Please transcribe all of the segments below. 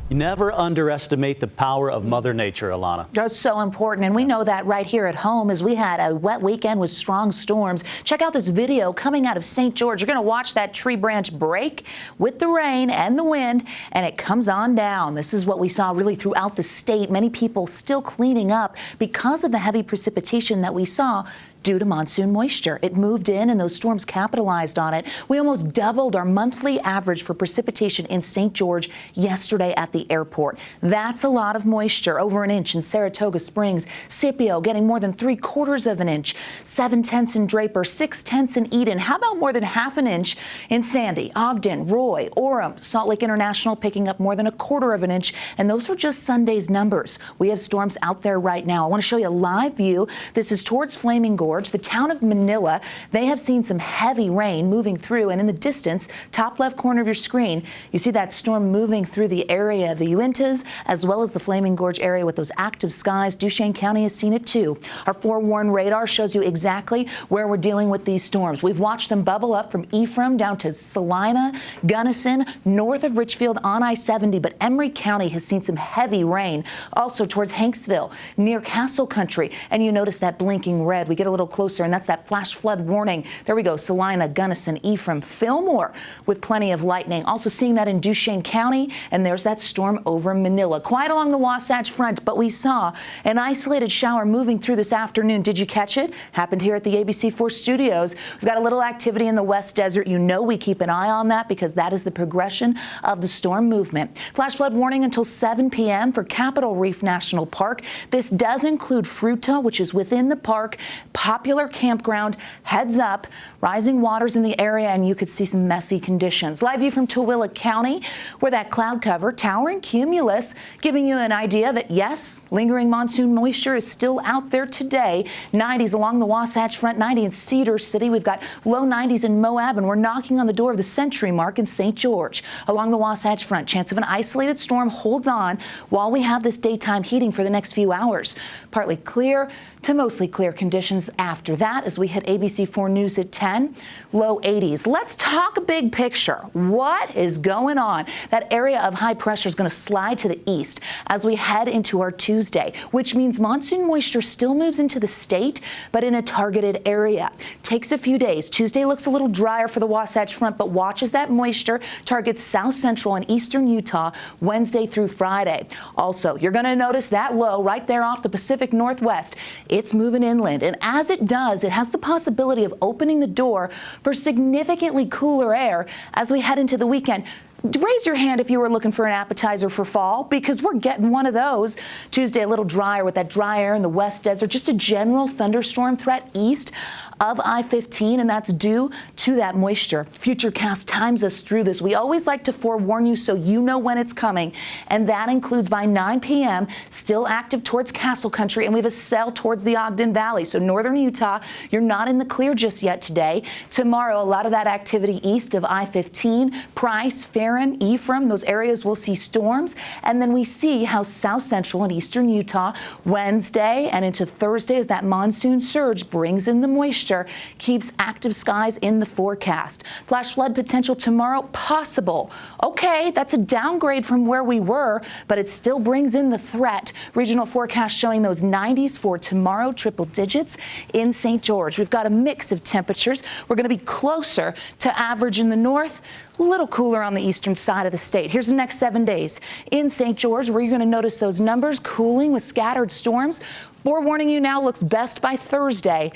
You never underestimate the power of Mother Nature, Alana. That's so important, and we know that right here at home as we had a wet weekend with strong storms. Check out this video coming out of St. George. You're going to watch that tree branch break with the rain and the wind, and it comes on down. This is what we saw really throughout the state. Many people still cleaning up because of the heavy precipitation that we saw due to monsoon moisture. It moved in and those storms capitalized on it. We almost doubled our monthly average for precipitation in St. George yesterday at the airport. That's a lot of moisture, over an inch in Saratoga Springs. Scipio getting more than 3/4 of an inch. 7/10 in Draper, 6/10 in Eden. How about more than ½ an inch in Sandy, Ogden, Roy, Orem, Salt Lake International picking up more than 1/4 of an inch. And those are just Sunday's numbers. We have storms out there right now. I want to show you a live view. This is towards Flaming Gorge. The town of Manila, they have seen some heavy rain moving through, and in the distance, top left corner of your screen, you see that storm moving through the area of the Uintas as well as the Flaming Gorge area with those active skies. Duchesne County has seen it too. Our forewarned radar shows you exactly where we're dealing with these storms. We've watched them bubble up from Ephraim down to Salina, Gunnison, north of Richfield on I-70, but Emery County has seen some heavy rain. Also towards Hanksville, near Castle Country, and you notice that blinking red. We get a little closer, and that's that flash flood warning. There we go. Salina, Gunnison, Ephraim, Fillmore with plenty of lightning. Also seeing that in Duchesne County, and there's that storm over Manila. Quiet along the Wasatch Front, but we saw an isolated shower moving through this afternoon. Did you catch it? Happened here at the ABC4 studios. We've got a little activity in the West Desert. You know we keep an eye on that because that is the progression of the storm movement. Flash flood warning until 7 p.m. for Capitol Reef National Park. This does include Fruta, which is within the park. Popular campground. Heads up, rising waters in the area, and you could see some messy conditions. Live view from Tooele County, where that cloud cover, towering cumulus, giving you an idea that yes, lingering monsoon moisture is still out there today. 90s along the Wasatch Front, 90 in Cedar City. We've got low 90s in Moab, and we're knocking on the door of the century mark in St. George. Along the Wasatch Front, chance of an isolated storm holds on while we have this daytime heating for the next few hours. Partly clear to mostly clear conditions after that as we hit ABC4 News at 10, low 80s. Let's talk big picture. What is going on? That area of high pressure is going to slide to the east as we head into our Tuesday, which means monsoon moisture still moves into the state, but in a targeted area. Takes a few days. Tuesday looks a little drier for the Wasatch Front, but watch as that moisture targets south central and eastern Utah Wednesday through Friday. Also, you're going to notice that low right there off the Pacific Northwest. It's moving inland, and as it does, it has the possibility of opening the door for significantly cooler air as we head into the weekend. Raise your hand if you were looking for an appetizer for fall, because we're getting one of those. Tuesday, a little drier with that dry air in the West Desert. Just a general thunderstorm threat east of I-15, and that's due to that moisture. Futurecast times us through this. We always like to forewarn you so you know when it's coming, and that includes by 9 p.m. still active towards Castle Country, and we have a cell towards the Ogden Valley. So northern Utah, you're not in the clear just yet today. Tomorrow, a lot of that activity east of I-15, Price, Farron, Ephraim, those areas will see storms, and then we see how south central and eastern Utah Wednesday and into Thursday as that monsoon surge brings in the moisture, keeps active skies in the forecast. Flash flood potential tomorrow, possible. Okay, that's a downgrade from where we were, but it still brings in the threat. Regional forecast showing those 90s for tomorrow, triple digits in St. George. We've got a mix of temperatures. We're going to be closer to average in the north, a little cooler on the eastern side of the state. Here's the next 7 days in St. George, where you're going to notice those numbers cooling with scattered storms. Forewarning you now, looks best by Thursday.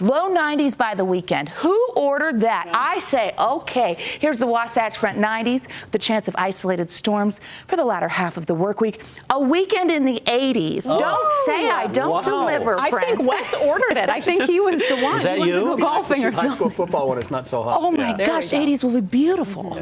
Low 90s by the weekend. Who ordered that? I say, okay. Here's the Wasatch Front 90s, the chance of isolated storms for the latter half of the work week. A weekend in the 80s. Oh, don't say I don't deliver, friend. I think Wes ordered it. I think he was the one. Is that he wants you? to go golfing or something. High school football when it's not so hot. Oh my gosh, 80s will be beautiful.